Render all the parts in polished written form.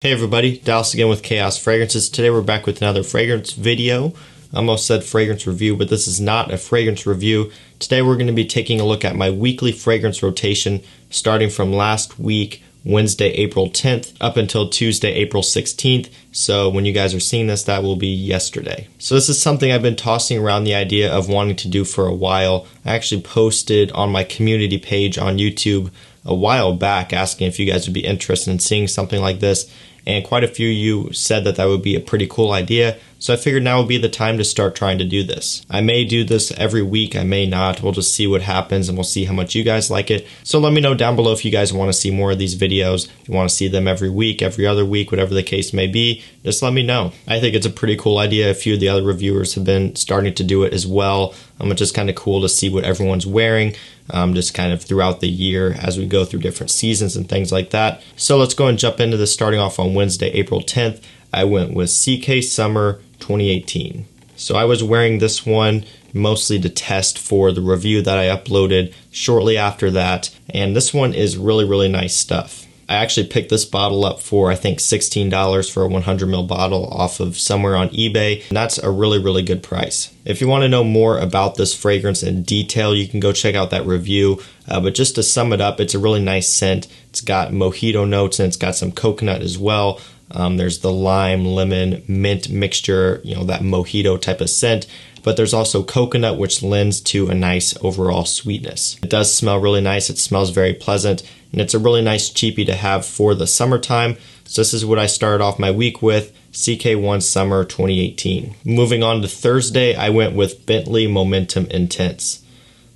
Hey everybody, Dallas again with Chaos Fragrances. Today we're back with another fragrance video. I almost said fragrance review, but this is not a fragrance review. Today we're going to be taking a look at my weekly fragrance rotation starting from last week, Wednesday, April 10th, up until Tuesday, April 16th. So when you guys are seeing this, that will be yesterday. So this is something I've been tossing around the idea of wanting to do for a while. I actually posted on my community page on YouTube a while back asking if you guys would be interested in seeing something like this. And quite a few of you said that would be a pretty cool idea, so I figured now would be the time to start trying to do this. I may do this every week, I may not. We'll just see what happens and we'll see how much you guys like it. So let me know down below if you guys want to see more of these videos, if you want to see them every week, every other week, whatever the case may be, just let me know. I think it's a pretty cool idea. A few of the other reviewers have been starting to do it as well. It's just kind of cool to see what everyone's wearing. Just kind of throughout the year as we go through different seasons and things like that. So let's go and jump into this starting off on Wednesday, April 10th. I went with CK Summer 2018. So I was wearing this one mostly to test for the review that I uploaded shortly after that. And this one is really nice stuff. I actually picked this bottle up for I think $16 for a 100 ml bottle off of somewhere on eBay. And that's a really good price. If you want to know more about this fragrance in detail, you can go check out that review. But just to sum it up, it's a really nice scent. It's got mojito notes and it's got some coconut as well. There's the lime, lemon, mint mixture, that mojito type of scent. But there's also coconut, which lends to a nice overall sweetness. It does smell really nice. It smells very pleasant. And it's a really nice cheapie to have for the summertime. So this is what I started off my week with, CK1 Summer 2018. Moving on to Thursday, I went with Bentley Momentum Intense.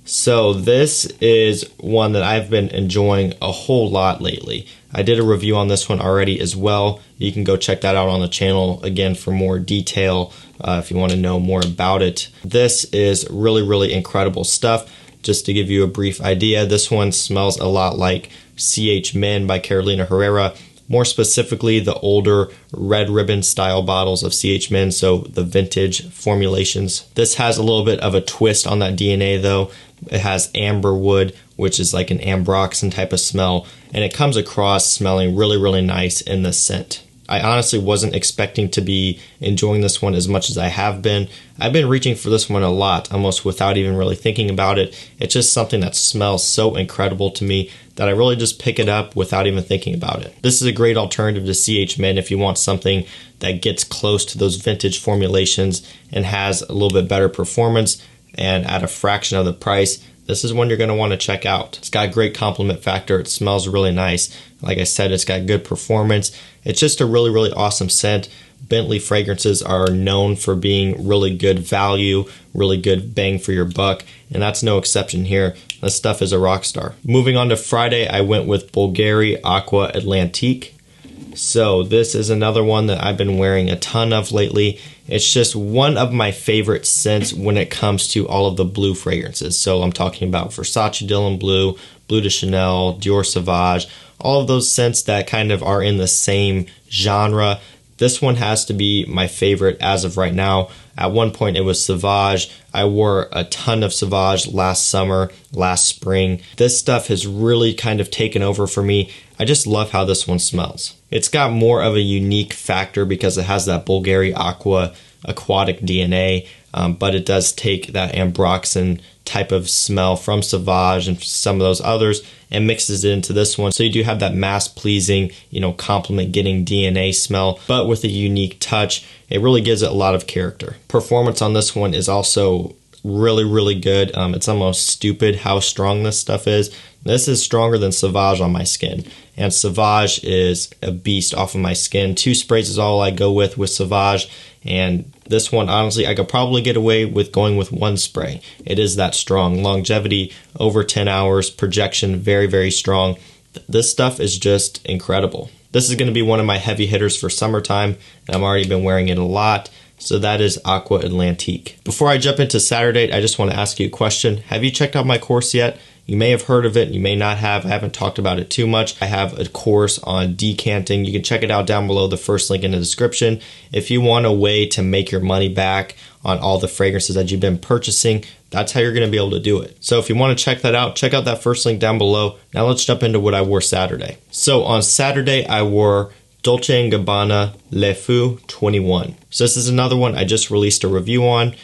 So this is one that I've been enjoying a whole lot lately. I did a review on this one already as well. You can go check that out on the channel again for more detail if you want to know more about it. This is really incredible stuff. Just to give you a brief idea, this one smells a lot like CH Men by Carolina Herrera. More specifically, the older red ribbon style bottles of CH Men, so the vintage formulations. This has a little bit of a twist on that DNA though. It has amber wood, which is like an ambroxan type of smell, and it comes across smelling really nice in the scent. I honestly wasn't expecting to be enjoying this one as much as I have been. I've been reaching for this one a lot, almost without even really thinking about it. It's just something that smells so incredible to me that I really just pick it up without even thinking about it. This is a great alternative to CH Men if you want something that gets close to those vintage formulations and has a little bit better performance and at a fraction of the price. This is one you're going to want to check out. It's got great complement factor. It smells really nice. Like I said, it's got good performance. It's just a really awesome scent. Bentley fragrances are known for being really good value, really good bang for your buck, and that's no exception here. This stuff is a rock star. Moving on to Friday, I went with Bulgari Aqua Atlantique. So this is another one that I've been wearing a ton of lately. It's just one of my favorite scents when it comes to all of the blue fragrances. So I'm talking about Versace Dylan Blue, Bleu de Chanel, Dior Sauvage, all of those scents that kind of are in the same genre. This one has to be my favorite as of right now. At one point it was Sauvage. I wore a ton of Sauvage last summer, last spring. This stuff has really kind of taken over for me. I just love how this one smells. It's got more of a unique factor because it has that Bulgari Aqua aquatic DNA, but it does take that ambroxan type of smell from Sauvage and some of those others and mixes it into this one. So you do have that mass pleasing, compliment getting DNA smell, but with a unique touch. It really gives it a lot of character. Performance on this one is also really good. It's almost stupid how strong this stuff is. This is stronger than Sauvage on my skin, and Sauvage is a beast off of my skin. 2 sprays is all I go with Sauvage, and this one, honestly, I could probably get away with going with 1 spray. It is that strong. Longevity, over 10 hours. Projection, very strong. This stuff is just incredible. This is going to be one of my heavy hitters for summertime, and I've already been wearing it a lot. So that is Aqua Atlantique. Before I jump into Saturday, I just want to ask you a question. Have you checked out my course yet? You may have heard of it, you may not have. I haven't talked about it too much. I have a course on decanting. You can check it out down below, the first link in the description. If you want a way to make your money back on all the fragrances that you've been purchasing, that's how you're going to be able to do it. So if you want to check that out, check out that first link down below. Now let's jump into what I wore Saturday. So on Saturday, I wore Dolce & Gabbana Le Fou 21. So this is another one I just released a review on.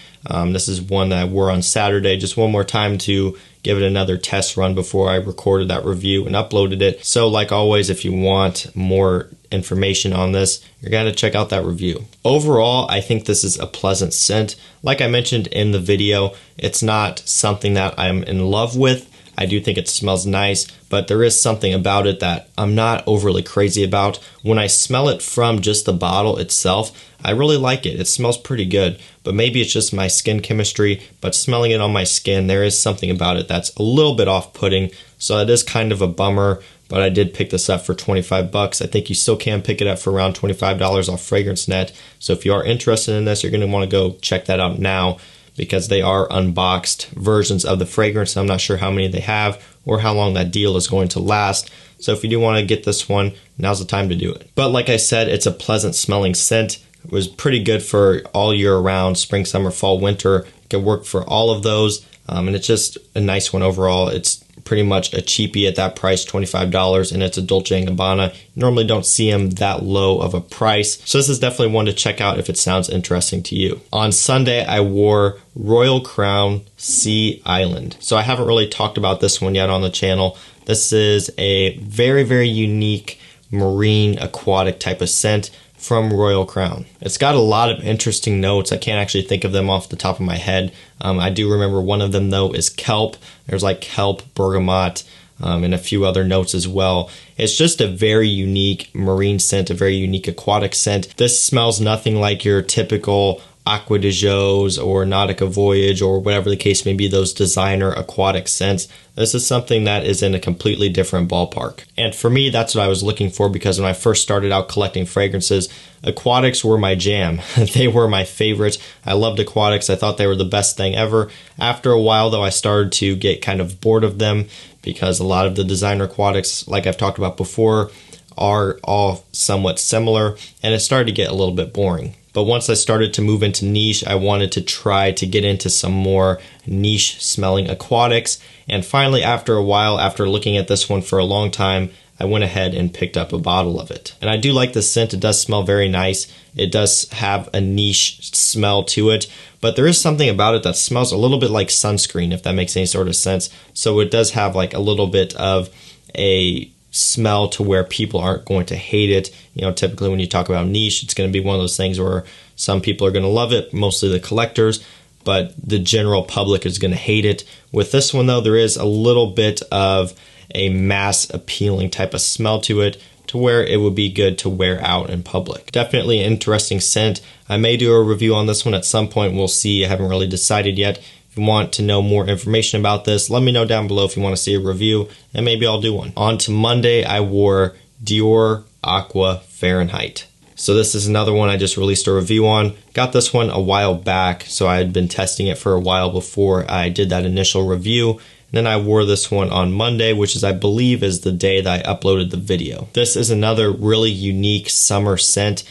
This is one that I wore on Saturday, just one more time to give it another test run before I recorded that review and uploaded it. So like always, if you want more information on this, you're going to check out that review. Overall, I think this is a pleasant scent. Like I mentioned in the video, it's not something that I'm in love with. I do think it smells nice, but there is something about it that I'm not overly crazy about. When I smell it from just the bottle itself, I really like it. It smells pretty good, but maybe it's just my skin chemistry, but smelling it on my skin, there is something about it that's a little bit off-putting, so that is kind of a bummer, but I did pick this up for 25 bucks. I think you still can pick it up for around $25 off FragranceNet, so if you are interested in this, you're going to want to go check that out now, because they are unboxed versions of the fragrance. I'm not sure how many they have or how long that deal is going to last. So if you do want to get this one, now's the time to do it. But like I said, it's a pleasant smelling scent. It was pretty good for all year round, spring, summer, fall, winter. It can work for all of those. And it's just a nice one overall. It's pretty much a cheapie at that price, $25, and it's a Dolce & Gabbana. You normally don't see them that low of a price, so this is definitely one to check out if it sounds interesting to you. On Sunday, I wore Royal Crown Sea Island. So I haven't really talked about this one yet on the channel. This is a very, very unique marine aquatic type of scent from Royal Crown. It's got a lot of interesting notes. I can't actually think of them off the top of my head. I do remember one of them though is kelp. There's like kelp, bergamot, and a few other notes as well. It's just a very unique marine scent, a very unique aquatic scent. This smells nothing like your typical Aqua de Jo's or Nautica Voyage or whatever the case may be, those designer aquatic scents. This is something that is in a completely different ballpark. And for me, that's what I was looking for, because when I first started out collecting fragrances, aquatics were my jam. They were my favorite. I loved aquatics. I thought they were the best thing ever. After a while, though, I started to get kind of bored of them, because a lot of the designer aquatics, like I've talked about before, are all somewhat similar, and it started to get a little bit boring. But once I started to move into niche, I wanted to try to get into some more niche smelling aquatics. And finally, after a while, after looking at this one for a long time, I went ahead and picked up a bottle of it. And I do like the scent. It does smell very nice. It does have a niche smell to it, but there is something about it that smells a little bit like sunscreen, if that makes any sort of sense. So it does have like a little bit of a smell to where people aren't going to hate it. You know, typically when you talk about niche, it's going to be one of those things where some people are going to love it, mostly the collectors, but the general public is going to hate it. With this one though, there is a little bit of a mass appealing type of smell to it, to where it would be good to wear out in public. Definitely an interesting scent. I may do a review on this one at some point. We'll see. I haven't really decided yet. If you want to know more information about this, let me know down below if you want to see a review, and maybe I'll do one. On to Monday, I wore Dior Aqua Fahrenheit. So this is another one I just released a review on. Got this one a while back, so I had been testing it for a while before I did that initial review. And then I wore this one on Monday, which is, I believe, is the day that I uploaded the video. This is another really unique summer scent.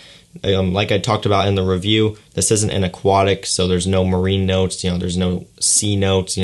Like I talked about in the review, this isn't an aquatic, so there's no marine notes, there's no sea notes,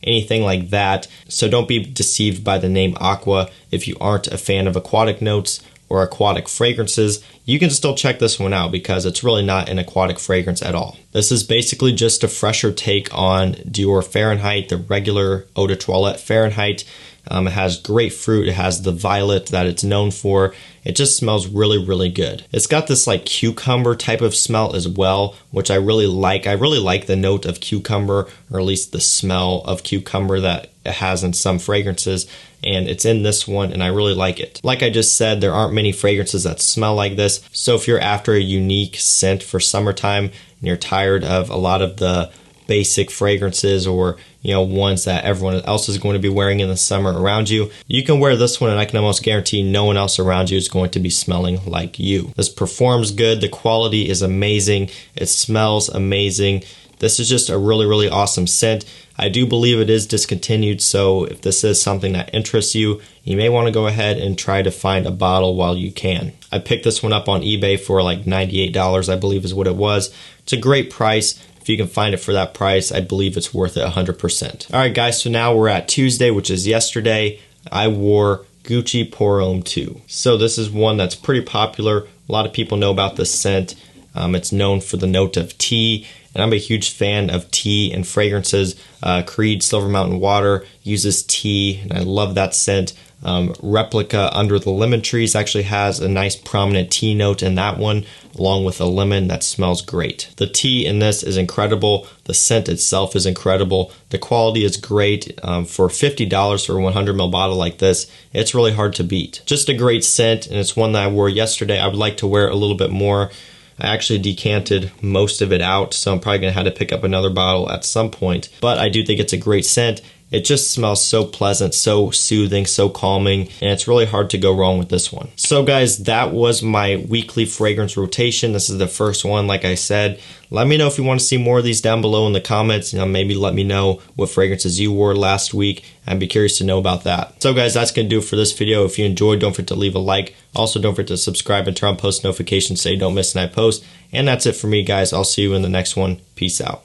anything like that. So don't be deceived by the name Aqua. If you aren't a fan of aquatic notes or aquatic fragrances, you can still check this one out, because it's really not an aquatic fragrance at all. This is basically just a fresher take on Dior Fahrenheit, the regular eau de toilette Fahrenheit. It has grapefruit, it has the violet that it's known for. It just smells really, really good. It's got this like cucumber type of smell as well, which I really like. I really like the note of cucumber, or at least the smell of cucumber that it has in some fragrances, and it's in this one, and I really like it. Like I just said, there aren't many fragrances that smell like this, so if you're after a unique scent for summertime and you're tired of a lot of the basic fragrances, or ones that everyone else is going to be wearing in the summer around you, you can wear this one, and I can almost guarantee no one else around you is going to be smelling like you. This performs good. The quality is amazing. It smells amazing. This is just a really, really awesome scent. I do believe it is discontinued, so if this is something that interests you, you may want to go ahead and try to find a bottle while you can. I picked this one up on eBay for like $98, I believe is what it was. It's a great price. If you can find it for that price, I believe it's worth it 100%. All right, guys, so now we're at Tuesday, which is yesterday. I wore Gucci Pour Homme 2. So this is one that's pretty popular. A lot of people know about this scent. It's known for the note of tea, and I'm a huge fan of tea and fragrances. Creed Silver Mountain Water uses tea, and I love that scent. Replica Under the Lemon Trees actually has a nice prominent tea note in that one, along with a lemon that smells great. The tea in this is incredible. The scent itself is incredible. The quality is great. For $50 for a 100 ml bottle like this, it's really hard to beat. Just a great scent, and it's one that I wore yesterday. I would like to wear it a little bit more. I actually decanted most of it out, so I'm probably going to have to pick up another bottle at some point. But I do think it's a great scent. It just smells so pleasant, so soothing, so calming, and it's really hard to go wrong with this one. So guys, that was my weekly fragrance rotation. This is the first one, like I said. Let me know if you want to see more of these down below in the comments. Maybe let me know what fragrances you wore last week. I'd be curious to know about that. So guys, that's going to do it for this video. If you enjoyed, don't forget to leave a like. Also, don't forget to subscribe and turn on post notifications so you don't miss when I post. And that's it for me, guys. I'll see you in the next one. Peace out.